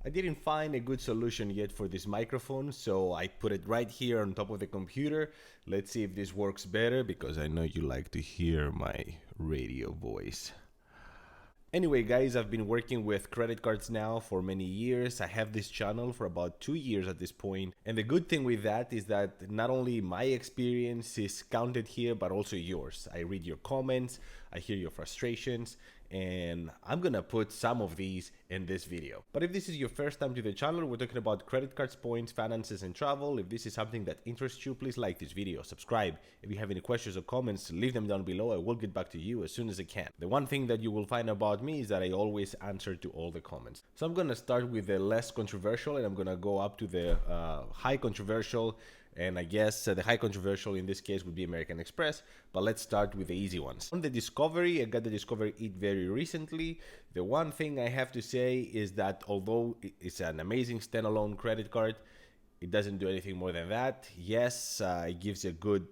I didn't find a good solution yet for this microphone, so I put it right here on top of the computer. Let's see if this works better because I know you like to hear my radio voice. Anyway, guys, I've been working with credit cards now for many years. I have this channel for about 2 years at this point. And the good thing with that is that not only my experience is counted here, but also yours. I read your comments, I hear your frustrations, and I'm gonna put some of these in this video. But if this is your first time to the channel, we're talking about credit cards, points, finances, and travel. If this is something that interests you, please like this video, subscribe. If you have any questions or comments, leave them down below. I will get back to you as soon as I can. The one thing that you will find about me is that I always answer to all the comments. So I'm gonna start with the less controversial, and I'm gonna go up to the high controversial. And I guess the high controversial in this case would be American Express, but let's start with the easy ones. On the Discovery, I got the Discovery Eat very recently. The one thing I have to say is that although it's an amazing standalone credit card, it doesn't do anything more than that. Yes, it gives you a good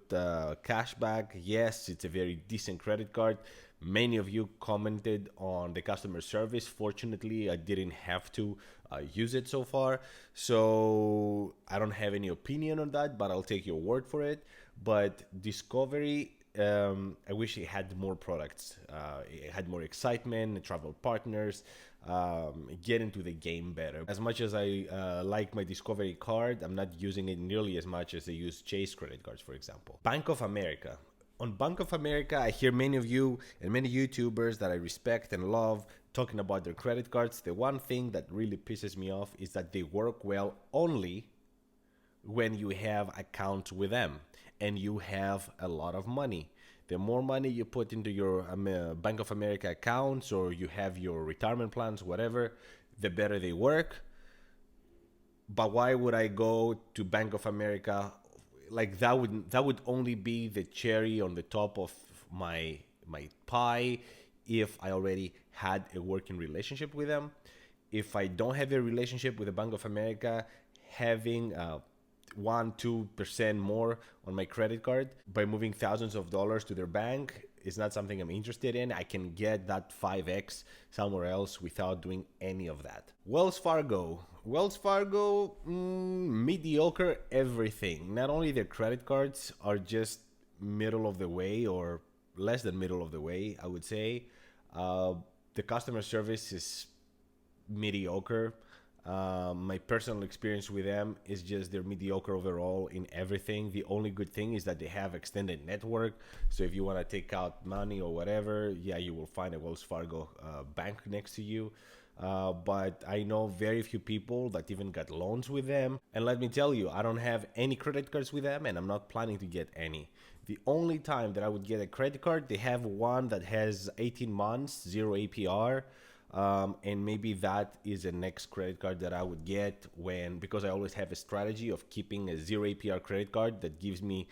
cash back. Yes, it's a very decent credit card. Many of you commented on the customer service. Fortunately, I didn't have to use it so far. So I don't have any opinion on that, but I'll take your word for it. But Discovery, I wish it had more products. It had more excitement, travel partners, get into the game better. As much as I like my Discovery card, I'm not using it nearly as much as I use Chase credit cards, for example. Bank of America. On Bank of America, I hear many of you and many YouTubers that I respect and love talking about their credit cards. The one thing that really pisses me off is that they work well only when you have accounts with them and you have a lot of money. The more money you put into your Bank of America accounts, or you have your retirement plans, whatever, the better they work. But why would I go to Bank of America? Like that would only be the cherry on the top of my pie if I already had a working relationship with them. If I don't have a relationship with the Bank of America, having 1-2% more on my credit card by moving thousands of dollars to their bank is not something I'm interested in. I can get that 5x somewhere else without doing any of that. Wells Fargo, mediocre everything. Not only their credit cards are just middle of the way, or less than middle of the way, I would say. The customer service is mediocre. My personal experience with them is just they're mediocre overall in everything. The only good thing is that they have extended network. So if you want to take out money or whatever, yeah, you will find a Wells Fargo bank next to you. But I know very few people that even got loans with them. And let me tell you, I don't have any credit cards with them, and I'm not planning to get any. The only time that I would get a credit card, they have one that has 18 months, 0 APR. And maybe that is the next credit card that I would get because I always have a strategy of keeping a 0 APR credit card that gives me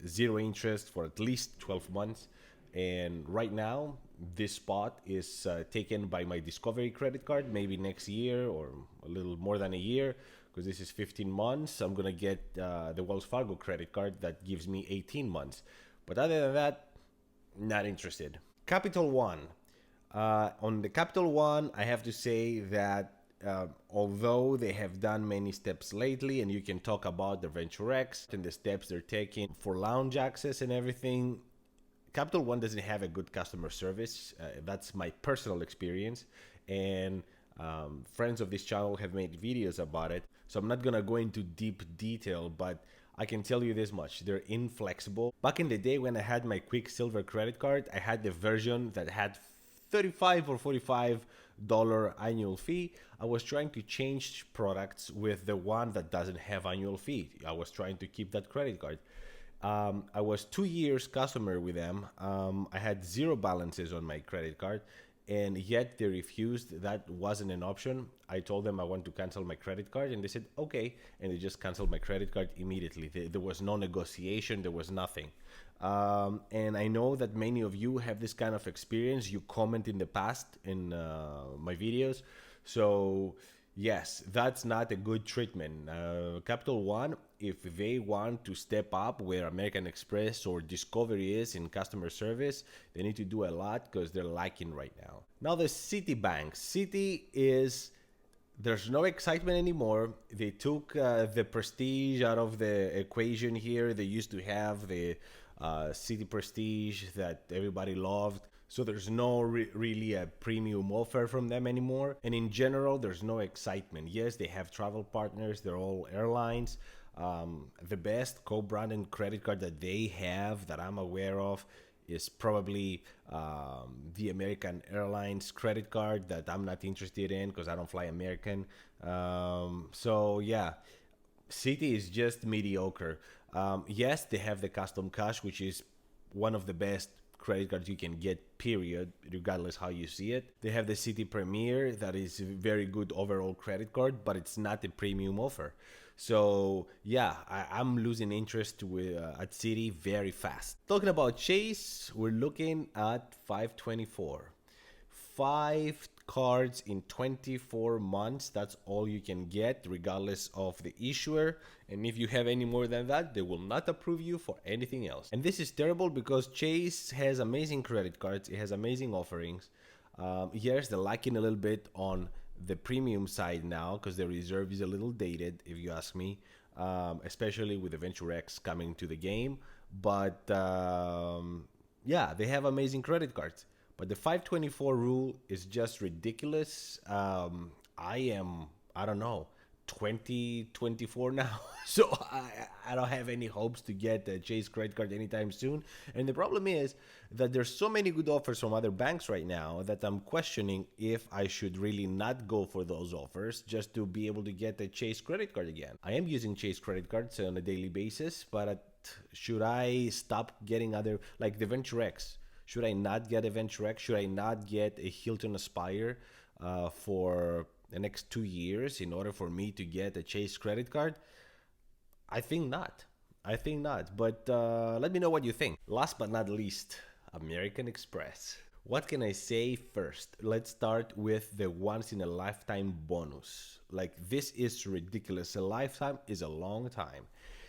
0 interest for at least 12 months. And right now, this spot is taken by my Discovery credit card. Maybe next year or a little more than a year, because this is 15 months. I'm going to get the Wells Fargo credit card that gives me 18 months. But other than that, not interested. Capital One. On the Capital One, I have to say that although they have done many steps lately, and you can talk about the Venture X and the steps they're taking for lounge access and everything, Capital One doesn't have a good customer service. That's my personal experience, and friends of this channel have made videos about it. So I'm not gonna go into deep detail, but I can tell you this much: they're inflexible. Back in the day when I had my Quicksilver credit card, I had the version that had $35 or $45 annual fee. I was trying to change products with the one that doesn't have annual fee. I was trying to keep that credit card. I was 2 years customer with them. I had 0 balances on my credit card, and yet they refused. That wasn't an option. I told them I want to cancel my credit card, and they said okay, and they just canceled my credit card immediately. There was no negotiation. There was nothing. And I know that many of you have this kind of experience. You comment in the past in my videos. So yes, that's not a good treatment. Capital One, if they want to step up where American Express or Discovery is in customer service, they need to do a lot because they're lacking right now. Now the Citibank. Citi is There's no excitement anymore. They took the prestige out of the equation here. They used to have the City Prestige that everybody loved. So there's no really a premium offer from them anymore. And in general, there's no excitement. Yes, they have travel partners. They're all airlines. The best co-branded credit card that they have that I'm aware of is probably the American Airlines credit card that I'm not interested in because I don't fly American. So yeah, Citi is just mediocre. Yes, they have the custom cash, which is one of the best credit cards you can get, period, regardless how you see it. They have the Citi Premier, that is a very good overall credit card, but it's not a premium offer. So yeah, I'm losing interest at Citi very fast. Talking about Chase, we're looking at 524. 5 cards in 24 months. That's all you can get, regardless of the issuer. And if you have any more than that, they will not approve you for anything else. And this is terrible because Chase has amazing credit cards, it has amazing offerings. Yes, they're lacking a little bit on the premium side now because the reserve is a little dated, if you ask me, especially with the Venture X coming to the game. But yeah, they have amazing credit cards. But the 524 rule is just ridiculous. I don't know, 2024 now. So I don't have any hopes to get a Chase credit card anytime soon. And the problem is that there's so many good offers from other banks right now that I'm questioning if I should really not go for those offers just to be able to get a Chase credit card again. I am using Chase credit cards on a daily basis, but should I stop getting other, like the Venture X? Should I not get a Venture X? Should I not get a Hilton Aspire for the next 2 years in order for me to get a Chase credit card? I think not. I think not. But let me know what you think. Last but not least, American Express. What can I say first? Let's start with the once in a lifetime bonus. Like, this is ridiculous. A lifetime is a long time.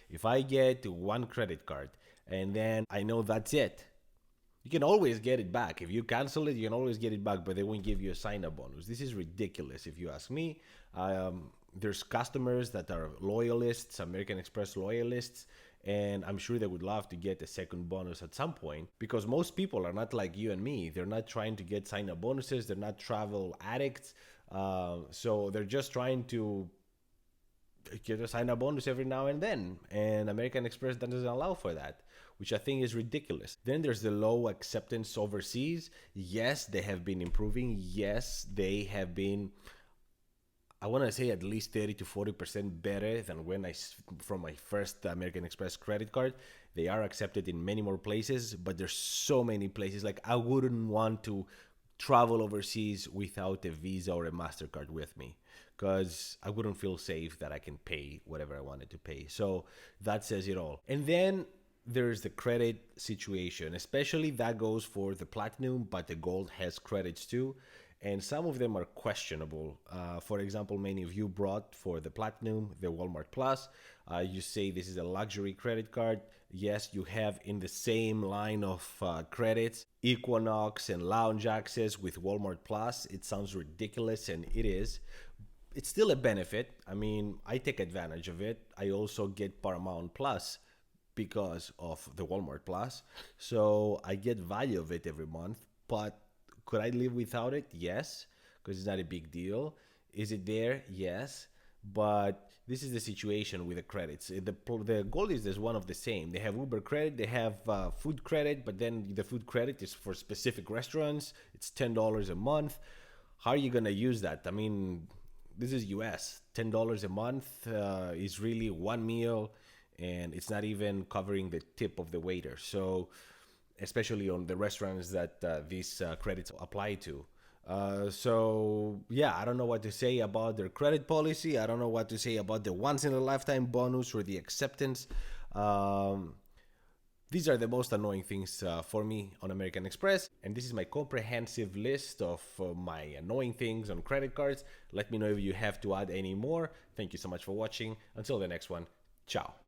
If I get one credit card and then I know that's it, you can always get it back. If you cancel it, you can always get it back, but they won't give you a sign-up bonus. This is ridiculous, if you ask me. There's customers that are loyalists, American Express loyalists, and I'm sure they would love to get a second bonus at some point because most people are not like you and me. They're not trying to get sign-up bonuses. They're not travel addicts. So they're just trying to get a sign-up bonus every now and then, and American Express doesn't allow for that, which I think is ridiculous. Then there's the low acceptance overseas. Yes, they have been improving. Yes, they have been, I want to say, at least 30 to 40% better than from my first American Express credit card. They are accepted in many more places, but there's so many places. Like, I wouldn't want to travel overseas without a Visa or a MasterCard with me because I wouldn't feel safe that I can pay whatever I wanted to pay. So that says it all. And then there's the credit situation, especially that goes for the platinum, but the gold has credits too. And some of them are questionable. For example, many of you brought for the platinum, the Walmart Plus. You say this is a luxury credit card. Yes, you have in the same line of credits, Equinox and Lounge Access with Walmart Plus. It sounds ridiculous, and it is. It's still a benefit. I mean, I take advantage of it. I also get Paramount Plus because of the Walmart Plus. So I get value of it every month. But could I live without it? Yes, because it's not a big deal. Is it there? Yes. But this is the situation with the credits. The gold is just one of the same. They have Uber credit, they have food credit, but then the food credit is for specific restaurants. It's $10 a month. How are you going to use that? I mean, this is US. $10 a month is really one meal, and it's not even covering the tip of the waiter. So, especially on the restaurants that these credits apply to. So yeah, I don't know what to say about their credit policy. I don't know what to say about the once in a lifetime bonus or the acceptance. These are the most annoying things for me on American Express. And this is my comprehensive list of my annoying things on credit cards. Let me know if you have to add any more. Thank you so much for watching. Until the next one, ciao.